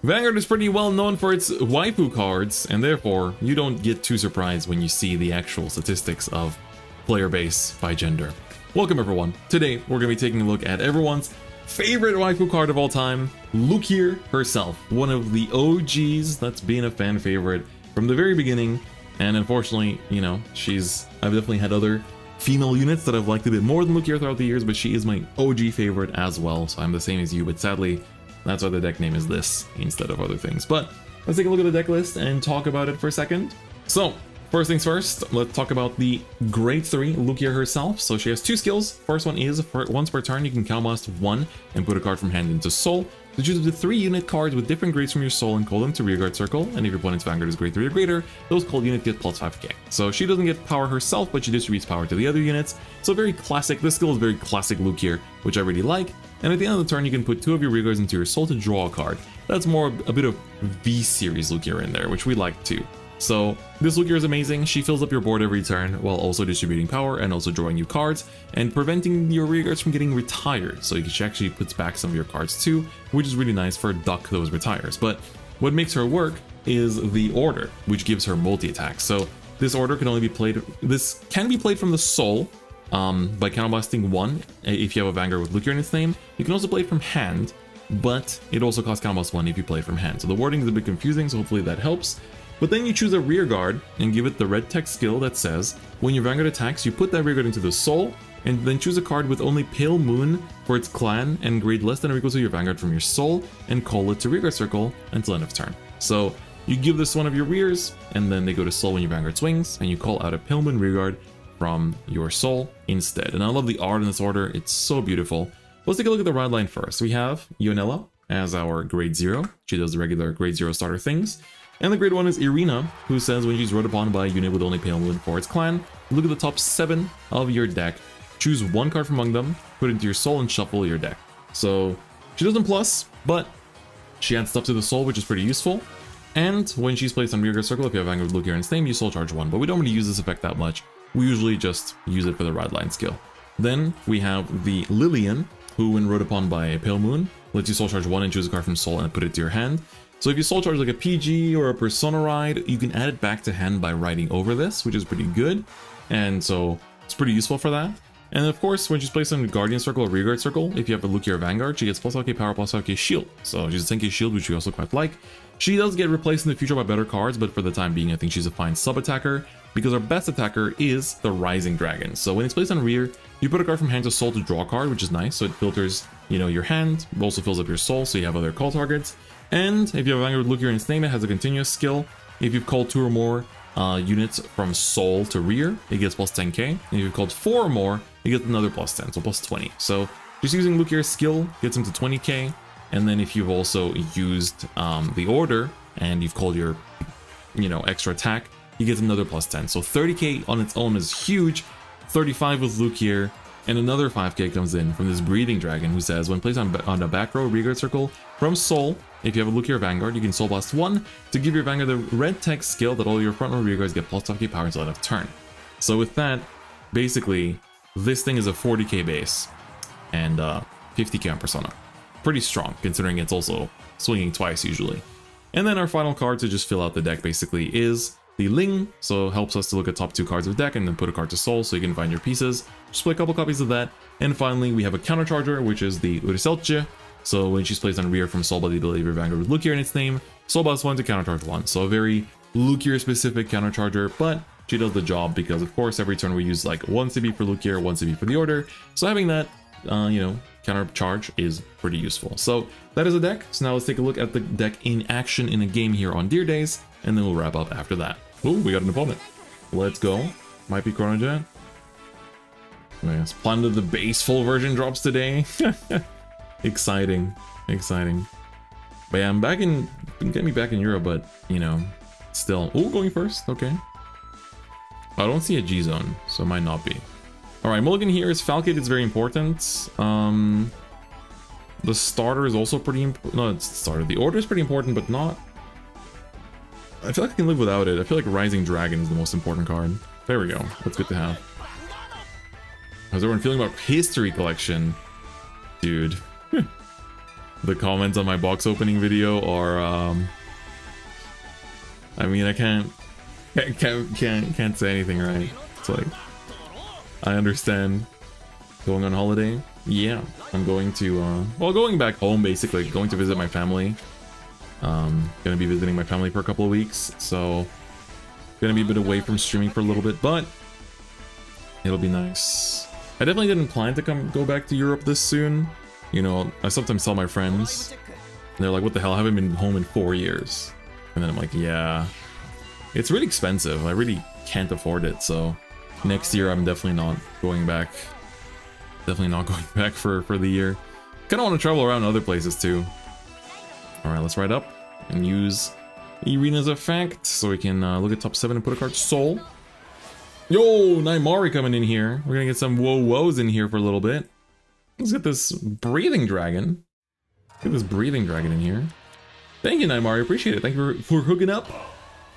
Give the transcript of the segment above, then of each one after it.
Vanguard is pretty well known for its waifu cards, and therefore you don't get too surprised when you see the actual statistics of player base by gender. Welcome everyone. Today we're going to be taking a look at everyone's favorite waifu card of all time, Luquier herself, one of the OGs that's been a fan favorite from the very beginning. And unfortunately, you know, I've definitely had other female units that I've liked a bit more than Luquier throughout the years, but she is my OG favorite as well, so I'm the same as you, but sadly, that's why the deck name is this instead of other things. But let's take a look at the deck list and talk about it for a second. So, first things first, let's talk about the grade 3 Luquier herself. So she has two skills. First one is, once per turn, you can counterblast 1 and put a card from hand into soul. So choose up to 3 unit cards with different grades from your soul and call them to rearguard circle, and if your opponent's Vanguard is grade 3 or greater, those called units get plus 5k. So she doesn't get power herself, but she distributes power to the other units. So very classic, this skill is very classic Luquier, which I really like. And at the end of the turn, you can put 2 of your rearguards into your soul to draw a card. That's more a bit of V-series Luquier in there, which we like too. So this Luquier is amazing. She fills up your board every turn while also distributing power and also drawing you cards and preventing your rearguards from getting retired. So she actually puts back some of your cards too, which is really nice for duck those retires. But what makes her work is the order, which gives her multi-attack. So this order can only be played, this can be played from the soul by counterblasting 1 if you have a Vanguard with Luquier in its name. You can also play it from hand, but it also costs counterblast 1 if you play it from hand. So the wording is a bit confusing, so hopefully that helps. But then you choose a rearguard and give it the red text skill that says, when your Vanguard attacks, you put that rearguard into the soul, and then choose a card with only Pale Moon for its clan and grade less than or equal to your Vanguard from your soul, and call it to rearguard circle until end of turn. So you give this one of your rears, and then they go to soul when your Vanguard swings, and you call out a Pale Moon rearguard from your soul instead. And I love the art in this order, it's so beautiful. Let's take a look at the ride line first. We have Ionella as our grade 0. She does the regular grade 0 starter things. And the grade 1 is Irina, who says when she's rode upon by a unit with only Pale Moon for its clan, look at the top 7 of your deck, choose 1 card from among them, put it into your soul, and shuffle your deck. So she doesn't plus, but she adds stuff to the soul, which is pretty useful. And when she's placed on rearguard circle, if you have Vanguard with Luquier in its name, you soul charge 1, but we don't really use this effect that much. We usually just use it for the ride line skill. Then we have the Lillian, who when rode upon by a Pale Moon, lets you soul charge 1 and choose a card from soul and put it to your hand. So if you soul charge like a PG or a Persona ride, you can add it back to hand by riding over this, which is pretty good. And so it's pretty useful for that. And of course, when she's placed on Guardian Circle or Rearguard Circle, if you have a Luquier Vanguard, she gets plus 5k power, plus 5k shield. So she's a 10k shield, which we also quite like. She does get replaced in the future by better cards, but for the time being, I think she's a fine sub-attacker, because our best attacker is the Rising Dragon. So when it's placed on rear, you put a card from hand to soul to draw a card, which is nice. So it filters, you know, your hand, also fills up your soul, so you have other call targets. And if you have a Vanguard with Luquier in its name, it has a continuous skill. If you've called 2 or more units from soul to rear, it gets plus 10k. And if you've called 4 or more, it gets another plus 10, so plus 20. So just using Luquier's skill gets him to 20k. And then if you've also used the order and you've called your, you know, extra attack, he gets another plus 10. So 30k on its own is huge. 35 with Luquier, and another 5k comes in from this Breathing Dragon, who says, when placed on a back row rearguard circle from soul, if you have a Luquier Vanguard, you can soul blast 1 to give your Vanguard the red text skill that all your front row rearguards get plus 5k power until end of turn. So with that, basically, this thing is a 40k base and 50k on Persona. Pretty strong, considering it's also swinging twice usually. And then our final card to just fill out the deck basically is the Ling, so it helps us to look at top 2 cards of deck and then put a card to soul so you can find your pieces. Just play a couple copies of that. And finally, we have a countercharger, which is the Uriselche. So when she's placed on rear from soul by the ability of your Vanguard with Luquier in its name, soul blast 1 to countercharge 1. So a very Luquier specific countercharger, but she does the job because of course every turn we use like 1 CB for Luquier, 1 CB for the order. So having that, you know, countercharge is pretty useful. So that is the deck. So now let's take a look at the deck in action in a game here on Deer Days, and then we'll wrap up after that. Oh, we got an opponent. Let's go. Might be Chronojet. Yes, Planet of the Base full version drops today. Exciting, exciting. But yeah, I'm back in, get me back in Europe, but you know, still. Oh, going first. Okay. I don't see a G zone, so it might not be. All right, mulligan here is Falcate. It's very important. The starter is also pretty important. No, it's the starter. The order is pretty important, but not. I feel like I can live without it. I feel like Rising Dragon is the most important card. There we go. That's good to have. How's everyone feeling about History Collection? Dude. the comments on my box opening video are, I mean, I can't say anything right. It's like, I understand. Going on holiday? Yeah, I'm going to, well, going back home, basically, going to visit my family. Gonna be visiting my family for a couple of weeks, so gonna be a bit away from streaming for a little bit, but it'll be nice. I definitely didn't plan to go back to Europe this soon. You know, I sometimes tell my friends, and they're like, what the hell, I haven't been home in 4 years. And then I'm like, yeah, it's really expensive. I really can't afford it, so next year I'm definitely not going back. Definitely not going back for the year. Kind of want to travel around other places too. Alright, let's ride up and use Irina's effect so we can look at top 7 and put a card Soul. Yo, Naimari coming in here. We're gonna get some woes in here for a little bit. Let's get this breathing dragon. Get this breathing dragon in here. Thank you, Naimari. Appreciate it. Thank you for hooking up.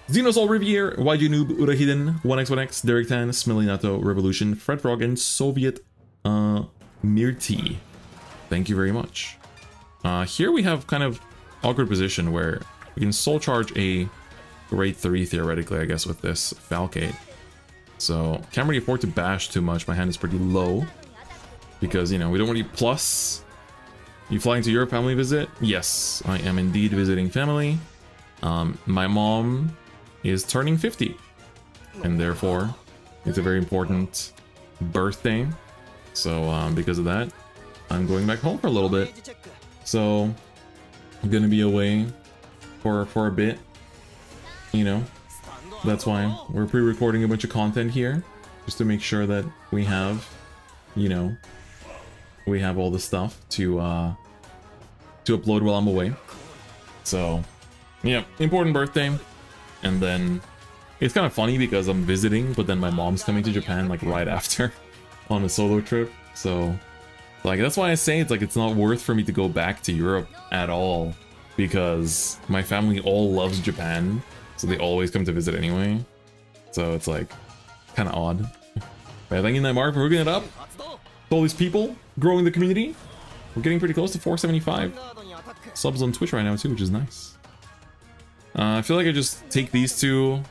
Xenosol Riviere, YG Noob, Urahiden, 1x1x, Derek Tan, Smilinato, Revolution, Fred Frog, and Soviet Mirti. Thank you very much. Here we have kind of awkward position where we can soul charge a grade 3 theoretically, I guess, with this Falcate. So can't really afford to bash too much. My hand is pretty low because, you know, we don't really plus. You flying to your family visit? Yes, I am indeed visiting family. My mom is turning 50 and therefore it's a very important birthday. So because of that, I'm going back home for a little bit. So I'm gonna be away for a bit, you know. That's why we're pre-recording a bunch of content here, just to make sure that we have, you know, we have all the stuff to upload while I'm away. So yeah, important birthday. And then it's kind of funny because I'm visiting, but then my mom's coming to Japan like right after on a solo trip. So like that's why I say it's like it's not worth for me to go back to Europe at all, because my family all loves Japan, so they always come to visit anyway. So it's like kind of odd. But thank you, Neymar, for hooking it up. All these people growing the community. We're getting pretty close to 475 subs on Twitch right now too, which is nice. I feel like I just take these two,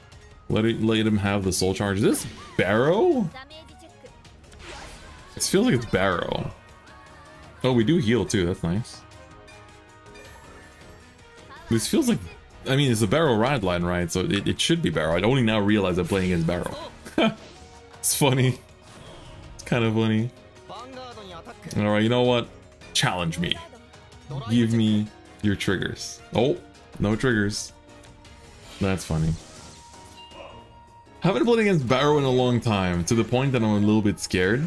let him have the soul charge. Is this Barrow? It feels like it's Barrow. Oh, we do heal too, that's nice. This feels like, I mean, it's a Barrow ride line, right? So it should be Barrow. I only now realize I'm playing against Barrow. It's funny. It's kind of funny. Alright, you know what? Challenge me. Give me your triggers. Oh, no triggers. That's funny. Haven't played against Barrow in a long time, to the point that I'm a little bit scared,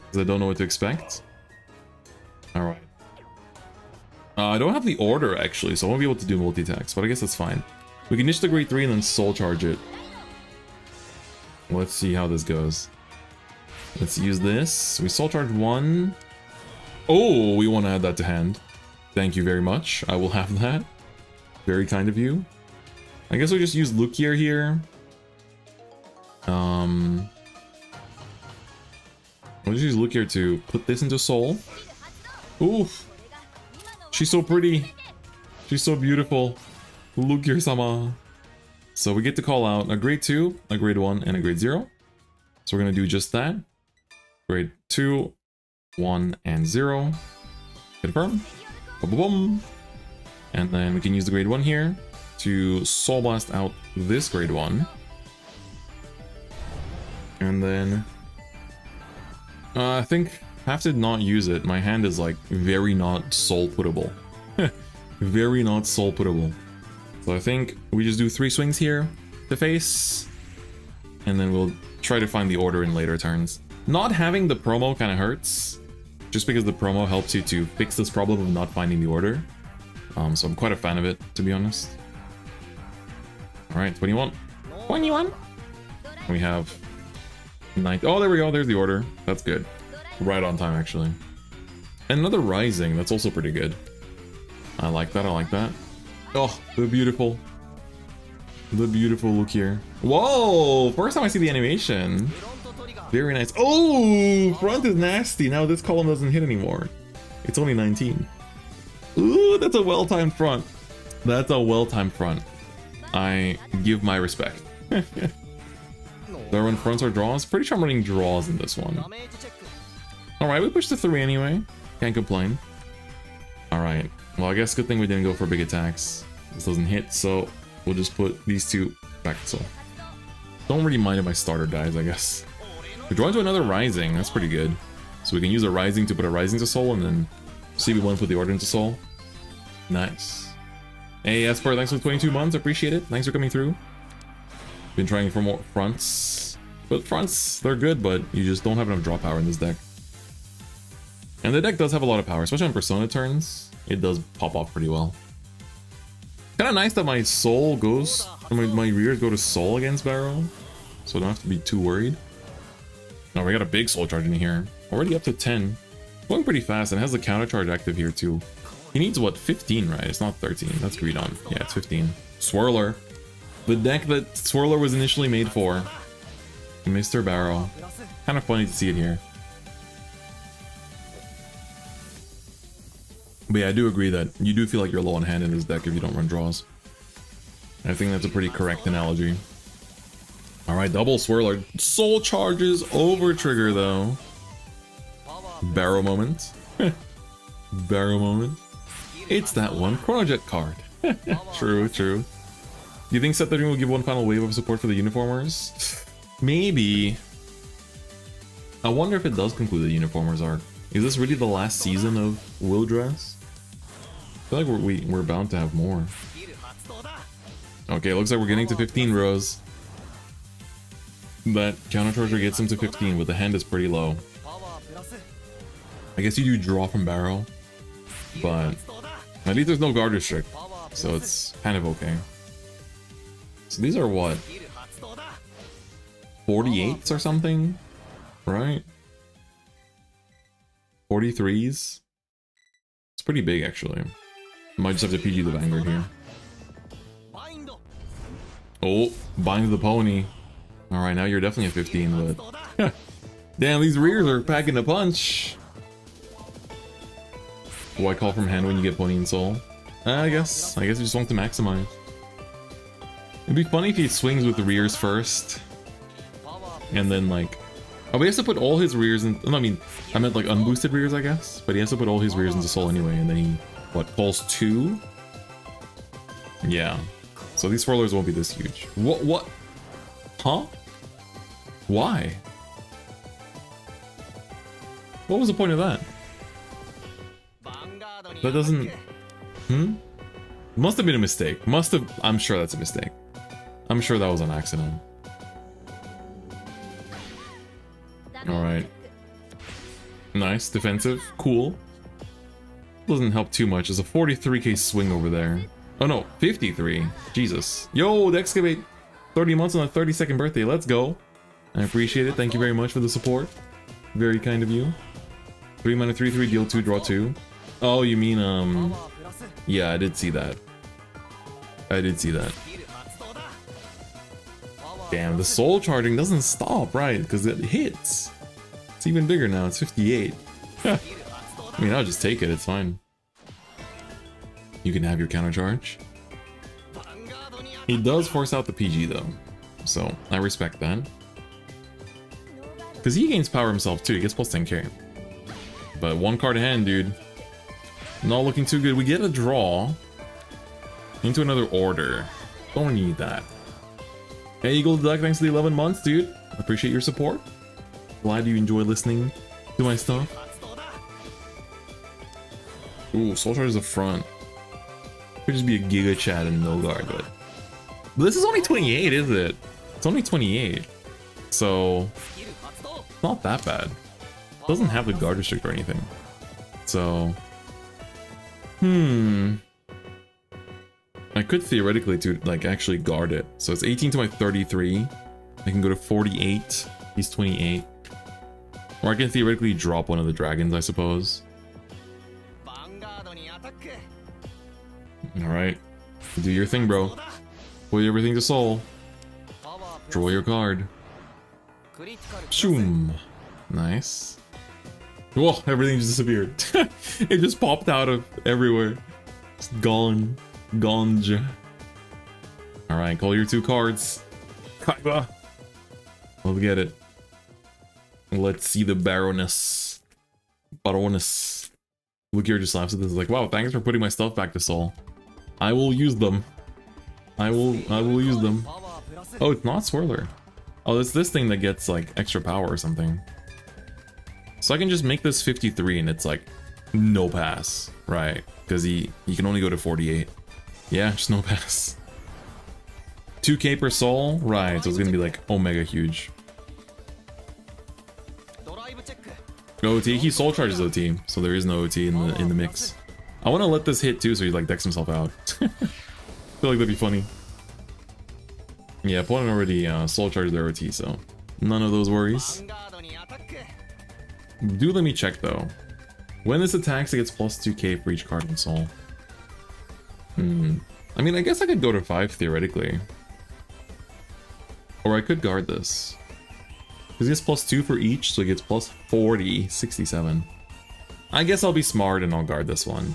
because I don't know what to expect. Alright. I don't have the order, actually, so I won't be able to do multi-attacks, but I guess that's fine. We can niche the grade 3 and then soul charge it. Let's see how this goes. Let's use this. We soul charge 1. Oh, we want to add that to hand. Thank you very much. I will have that. Very kind of you. I guess we'll just use Luquier here. We'll just use Luquier to put this into soul. Oof. She's so pretty. She's so beautiful. Luquier-sama. So we get to call out a grade 2, a grade 1, and a grade 0. So we're going to do just that. Grade 2, 1, and 0. Confirm. Boom, boom, boom. And then we can use the grade 1 here to Soul Blast out this grade 1. And then I think I have to not use it. My hand is like very not soul puttable. Very not soul puttable. So I think we just do 3 swings here to face, and then we'll try to find the order in later turns. Not having the promo kind of hurts, just because the promo helps you to fix this problem of not finding the order. So I'm quite a fan of it, to be honest. Alright, 21. 21! We have 9. Oh, there we go, there's the order. That's good. Right on time, actually. And another Rising, that's also pretty good. I like that, I like that. Oh, the beautiful look here. Whoa! First time I see the animation. Very nice. Oh! Front is nasty. Now this column doesn't hit anymore. It's only 19. Ooh! But that's a well-timed front. That's a well-timed front. I give my respect. Do I run fronts or draws? Pretty sure I'm running draws in this one. Alright, we pushed to 3 anyway. Can't complain. Alright. Well, I guess good thing we didn't go for big attacks. This doesn't hit, so we'll just put these two back to soul. Don't really mind if my starter dies, I guess. We draw into another Rising. That's pretty good. So we can use a Rising to put a Rising to soul, and then CB1 put the Order into soul. Nice. Hey, Esper, thanks for 22 months. Appreciate it. Thanks for coming through. Been trying for more fronts. But fronts, they're good, but you just don't have enough draw power in this deck. And the deck does have a lot of power, especially on Persona turns. It does pop off pretty well. Kinda nice that my soul goes, my rears go to soul against Barrow. So I don't have to be too worried. Oh, we got a big soul charge in here. Already up to 10. Going pretty fast, and it has the counter charge active here too. He needs, what, 15, right? It's not 13. That's agreed on. Yeah, it's 15. Swirler. The deck that Swirler was initially made for. Mr. Barrow. Kind of funny to see it here. But yeah, I do agree that you do feel like you're low on hand in this deck if you don't run draws. I think that's a pretty correct analogy. Alright, double Swirler. Soul charges over trigger, though. Barrow moment. Barrow moment. It's that one Chrono Jet card. True, true. Do you think Set 13 will give one final wave of support for the Uniformers? Maybe. I wonder if it does conclude the Uniformers arc. Is this really the last season of Will Dress? I feel like we're bound to have more. Okay, looks like we're getting to 15 rows. That counter charger gets him to 15, but the hand is pretty low. I guess you do draw from Barrow, but at least there's no guard restrict, so it's kind of okay. So these are what? 48s or something? Right? 43s? It's pretty big actually. Might just have to PG the Vanguard here. Oh, bind the pony. Alright, now you're definitely at 15, but... Damn, these rears are packing a punch! Why call from hand when you get pony and soul? I guess you just want to maximize. It'd be funny if he swings with the rears first. And then like... Oh, but he has to put all his rears in... No, I mean, I meant like unboosted rears, I guess. But he has to put all his rears into soul anyway, and then he... What, calls 2? Yeah. So these swirlers won't be this huge. What? Huh? Why? What was the point of that? That doesn't... Must have been a mistake. Must have... I'm sure that's a mistake. I'm sure that was an accident. Alright. Nice. Defensive. Cool. Doesn't help too much. There's a 43k swing over there. Oh no, 53. Jesus. Yo, the Excavate. 30 months on a 32nd birthday. Let's go. I appreciate it. Thank you very much for the support. Very kind of you. 3 mana 3/3, deal 2, draw 2. Oh, you mean, yeah, I did see that. I did see that. Damn, the soul charging doesn't stop, right? Because it hits. It's even bigger now. It's 58. I mean, I'll just take it. It's fine. You can have your counter charge. He does force out the PG, though. So, I respect that. Because he gains power himself, too. He gets plus 10k. But one card in hand, dude. Not looking too good. We get a draw into another order. Don't need that. Hey, Eagle Duck, thanks for the 11 months, dude. Appreciate your support. Glad you enjoy listening to my stuff. Ooh, Soul Charge is a front. Could just be a Giga Chat and no guard, but this is only 28, is it? It's only 28. So, not that bad. It doesn't have the guard restrict or anything. So, I could theoretically like actually guard it. So it's 18 to my 33. I can go to 48. He's 28. Or I can theoretically drop one of the dragons, I suppose. Alright. Do your thing, bro. Put everything to soul. Draw your card. Shoom. Nice. Whoa, everything just disappeared. It just popped out of everywhere. It's gone. Gonja. Alright, call your 2 cards. Kaiba. Let's get it. Let's see the Baroness. Baroness. Luquier just laughs at this. Like, wow, thanks for putting my stuff back to Soul. I will use them. I will use them. Oh, it's not Swirler. Oh, it's this thing that gets like extra power or something. So I can just make this 53 and it's like no pass, right? Because he can only go to 48. Yeah, just no pass. 2k per soul, right? So it's gonna be like omega huge. OT, he soul charges OT, so there is no OT in the mix. I want to let this hit too, so he like decks himself out. I feel like that'd be funny. Yeah, opponent already soul charged their OT, so none of those worries. Do let me check though. When this attacks, it gets plus 2k for each card in soul. I mean, I guess I could go to 5 theoretically. Or I could guard this. Because he gets plus 2 for each, so he gets plus 40, 67. I guess I'll be smart and I'll guard this one.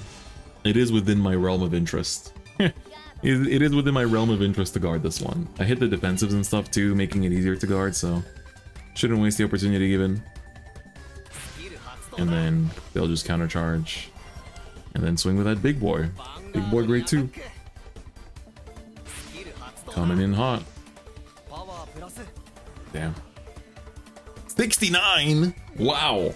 It is within my realm of interest. It is within my realm of interest to guard this one. I hit the defensives and stuff too, making it easier to guard, so shouldn't waste the opportunity given. And then they'll just countercharge. And then swing with that big boy. Big boy grade 2. Coming in hot. Damn. 69! Wow!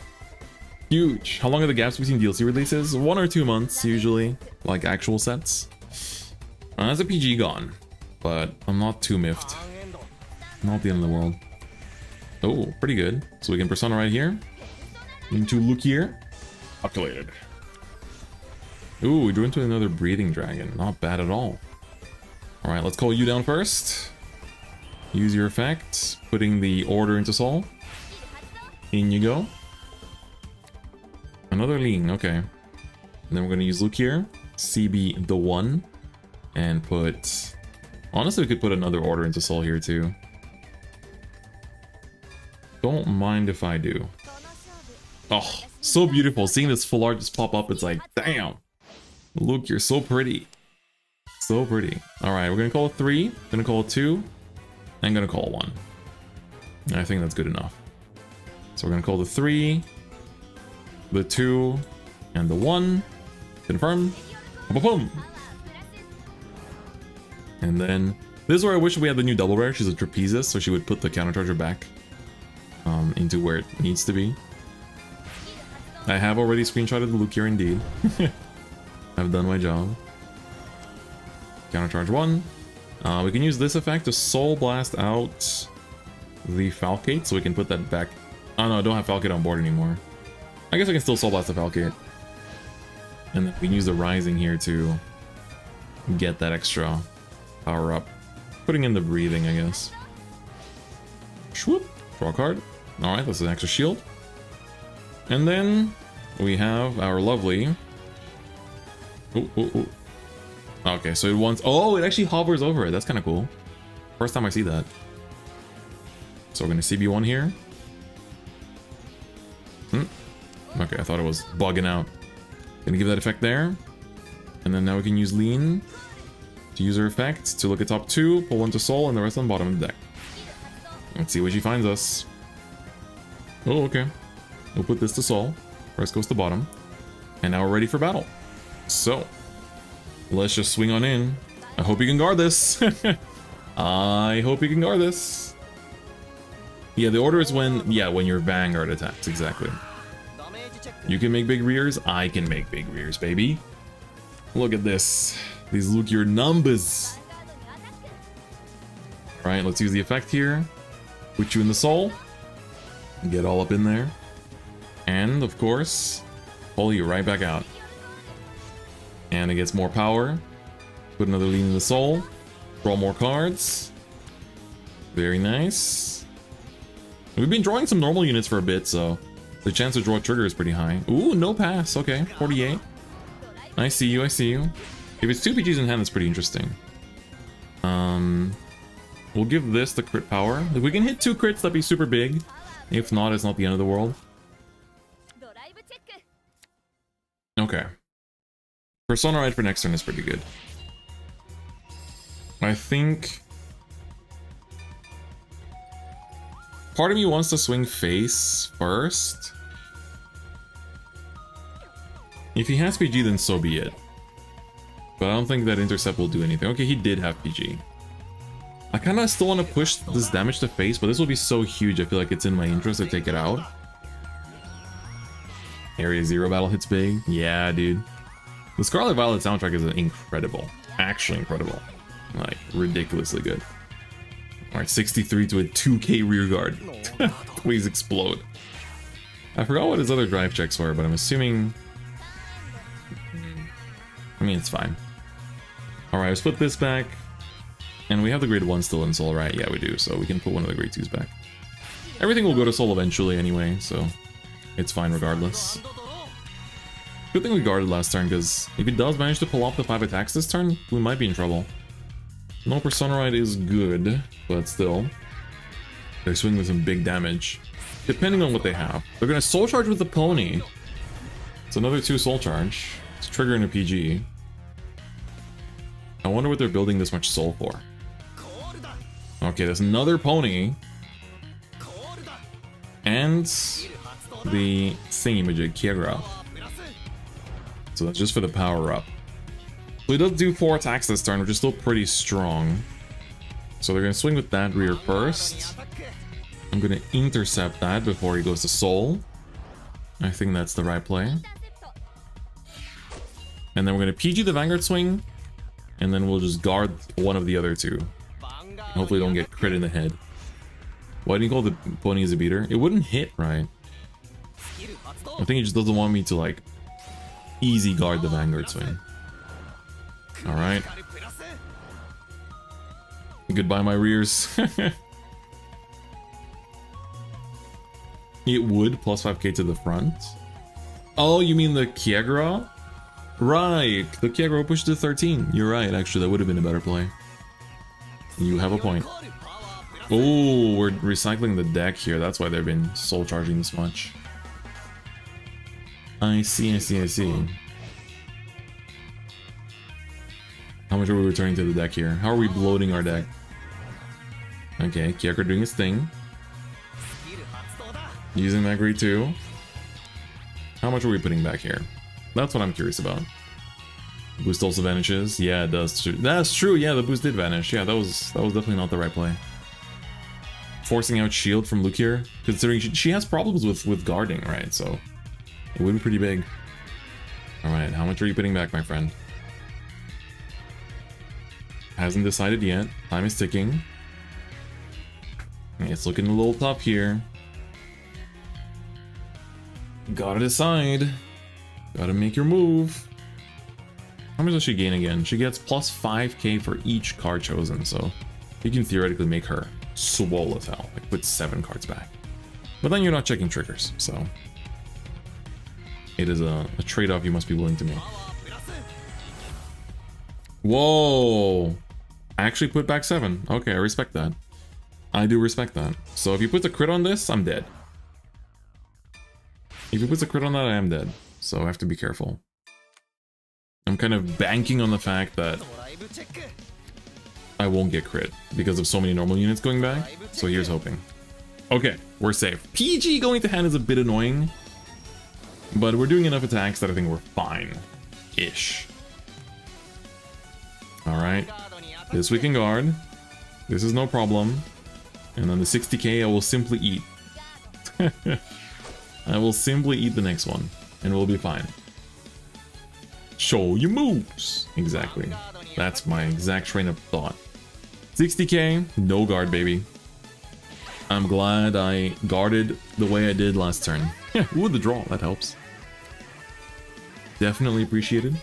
Huge. How long are the gaps between DLC releases? 1 or 2 months, usually. Like actual sets. That's a PG gone. But I'm not too miffed. Not the end of the world. Oh, pretty good. So we can Persona right here. Into Luquier. Calculated. Ooh, we drew into another Breathing Dragon. Not bad at all. Alright, let's call you down first. Use your effect. Putting the order into Soul. In you go. Another Lean, okay. And then we're going to use Luquier. CB the 1. And put... Honestly, we could put another order into Soul here too. Don't mind if I do. Oh, so beautiful. Seeing this full art just pop up, it's like, damn. Look, you're so pretty. So pretty. Alright, we're going to call it 3. Going to call it 2. And going to call it 1. And I think that's good enough. So we're going to call the 3, the 2, and the 1. Confirm. Boom. And then, this is where I wish we had the new double rare. She's a trapezist, so she would put the countercharger back into where it needs to be. I have already screenshotted the Luquier indeed. I've done my job. Countercharge 1. We can use this effect to Soul Blast out the Falcate, so we can put that back. Oh no, I don't have Falcate on board anymore. I guess I can still Soul Blast the Falcate. And then we can use the Rising here to get that extra power up. Putting in the Breathing, I guess. Swoop. Draw a card. Alright, that's an extra shield. And then we have our lovely... Ooh. Okay, so it wants... Oh, it actually hovers over it. That's kind of cool. First time I see that. So we're going to CB1 here. Okay, I thought it was bugging out. Gonna give that effect there. And then now we can use Lean to use her effect to look at top 2, pull 1 to Soul, and the rest on the bottom of the deck. Let's see what she finds us. Oh, okay. We'll put this to Soul. Rest goes to bottom. And now we're ready for battle. So, let's just swing on in. I hope you can guard this. I hope you can guard this. Yeah, the order is when your Vanguard attacks, exactly. You can make big rears, I can make big rears, baby. Look at this. These Luquier numbers. Alright, let's use the effect here. Put you in the Soul. Get all up in there. And, of course, pull you right back out. And it gets more power. Put another Lean in the Soul. Draw more cards. Very nice. We've been drawing some normal units for a bit, so the chance to draw a trigger is pretty high. Ooh, no pass. Okay, 48. I see you, I see you. If it's 2 PGs in hand, that's pretty interesting. We'll give this the crit power. If we can hit 2 crits, that'd be super big. If not, it's not the end of the world. Okay. Persona Ride for next turn is pretty good. I think... part of me wants to swing face first. If he has PG, then so be it. But I don't think that intercept will do anything. Okay, he did have PG. I kind of still want to push this damage to face, but this will be so huge, I feel like it's in my interest to take it out. Area 0 battle hits big. Yeah, dude. The Scarlet Violet soundtrack is incredible. Actually incredible. Like, ridiculously good. Alright, 63 to a 2k rear guard. Please explode. I forgot what his other drive checks were, but I'm assuming... I mean, it's fine. Alright, let's put this back. And we have the grade 1 still in Soul, right? Yeah, we do, so we can put one of the grade 2s back. Everything will go to Soul eventually anyway, so it's fine regardless. Good thing we guarded last turn, because if he does manage to pull off the 5 attacks this turn, we might be in trouble. No Persona Ride is good, but still. They're swinging with some big damage. Depending on what they have. They're going to Soul Charge with the Pony. It's another 2 Soul Charge. It's triggering a PG. I wonder what they're building this much soul for. Okay, there's another Pony. And the thingy-majig, Kiegra. So that's just for the power-up. So he does do 4 attacks this turn, which is still pretty strong. So they're going to swing with that rear first. I'm going to intercept that before he goes to Soul. I think that's the right play. And then we're going to PG the Vanguard swing. And then we'll just guard one of the other 2. Hopefully don't get crit in the head. Why do you call the Pony as a beater? It wouldn't hit, right? I think he just doesn't want me to, like, easy guard the Vanguard swing. Alright. Goodbye, my rears. It would, plus 5k to the front. Oh, you mean the Kiegra? Right, the Kiegra pushed to 13. You're right, actually, that would have been a better play. You have a point. Oh, we're recycling the deck here. That's why they've been soul charging this much. I see, I see, I see. How much are we returning to the deck here? How are we bloating our deck? Okay, Kiegra doing his thing. Using that grade 2. How much are we putting back here? That's what I'm curious about. Boost also vanishes. Yeah, it does. That's true. Yeah, the boost did vanish. Yeah, that was definitely not the right play. Forcing out shield from Luquier, considering she has problems with guarding, right? So it would be pretty big. All right, how much are you putting back, my friend? Hasn't decided yet. Time is ticking. It's looking a little tough here. Gotta decide. Gotta make your move. How much does she gain again? She gets plus 5k for each card chosen, so you can theoretically make her swole as hell. Like, put 7 cards back. But then you're not checking triggers, so it is a trade-off you must be willing to make. Whoa! I actually put back 7. Okay, I respect that. I do respect that. So if you put the crit on this, I'm dead. If you put the crit on that, I am dead. So I have to be careful. I'm kind of banking on the fact that I won't get crit because of so many normal units going back. So here's hoping. Okay, we're safe. PG going to hand is a bit annoying, but we're doing enough attacks that I think we're fine-ish. Alright, this we can guard. This is no problem. And then the 60k I will simply eat. I will simply eat the next one, and we'll be fine. Show your moves! Exactly. That's my exact train of thought. 60k, no guard, baby. I'm glad I guarded the way I did last turn. Ooh, the draw, that helps. Definitely appreciated.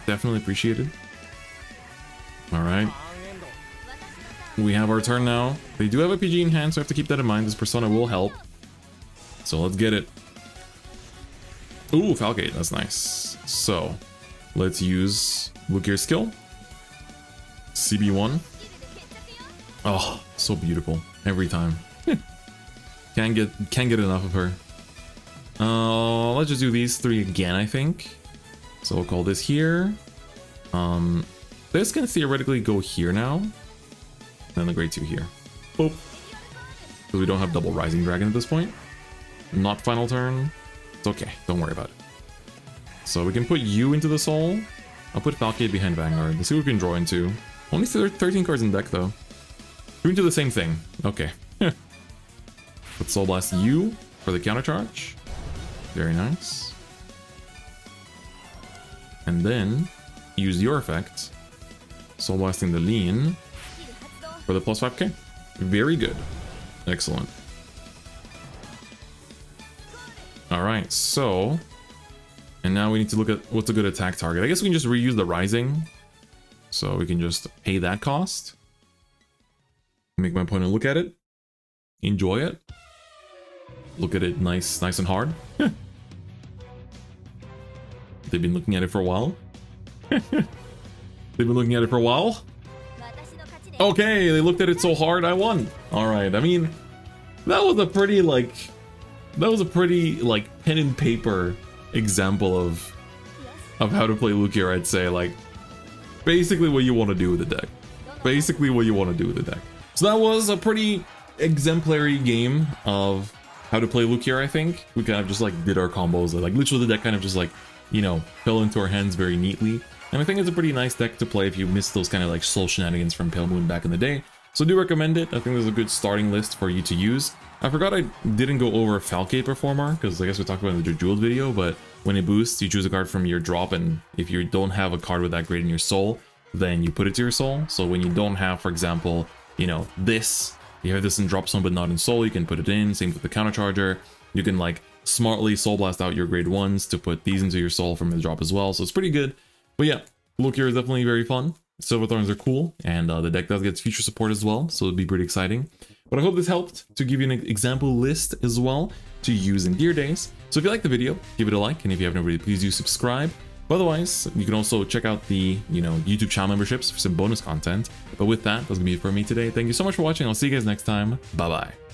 Definitely appreciated. Alright. We have our turn now. They do have a PG in hand, so I have to keep that in mind. This persona will help. So let's get it. Ooh, Falcate, that's nice. So, let's use Luquier's skill. CB1. Oh, so beautiful. Every time. Can't get enough of her. Let's just do these 3 again, I think. So we'll call this here. This can theoretically go here now. Then the grade 2 here. Boop. So we don't have double Rising Dragon at this point. Not final turn. It's okay. Don't worry about it. So we can put you into the soul. I'll put Falcate behind Vanguard. Let's see what we can draw into. Only 13 cards in deck though. We're into the same thing. Okay. Put Soul Blast you for the counter charge. Very nice. And then use your effect. Soul Blasting the Lean for the plus 5k. Very good. Excellent. Alright, so... And now we need to look at what's a good attack target. I guess we can just reuse the Rising. So we can just pay that cost. Make my opponent look at it. Enjoy it. Look at it nice and hard. They've been looking at it for a while. They've been looking at it for a while. Okay, they looked at it so hard, I won. Alright, I mean, that was a pretty, pen and paper example of how to play Luquier, I'd say. Like, basically what you want to do with the deck. Basically what you want to do with the deck. So that was a pretty exemplary game of how to play Luquier, I think. We kind of just, like, did our combos. Like, literally the deck kind of just, like, you know, fell into our hands very neatly. And I think it's a pretty nice deck to play if you missed those kind of like soul shenanigans from Pale Moon back in the day. So I do recommend it. I think there's a good starting list for you to use. I forgot I didn't go over Falcate Performer, because I guess we talked about it in the Jeweled video, but when it boosts, you choose a card from your drop, and if you don't have a card with that grade in your soul, then you put it to your soul. So when you don't have, for example, you know, this, you have this in drop zone but not in soul, you can put it in. Same with the counter charger. You can like smartly soul blast out your grade 1s to put these into your soul from the drop as well. So it's pretty good. But yeah, Luquier is definitely very fun. Silver Thorns are cool, and the deck does get future support as well, so it'd be pretty exciting. But I hope this helped to give you an example list as well to use in Gear Days. So if you liked the video, give it a like, and if you haven't already, please do subscribe. But otherwise, you can also check out the, YouTube channel memberships for some bonus content. But with that, that's gonna be it for me today. Thank you so much for watching. I'll see you guys next time. Bye bye.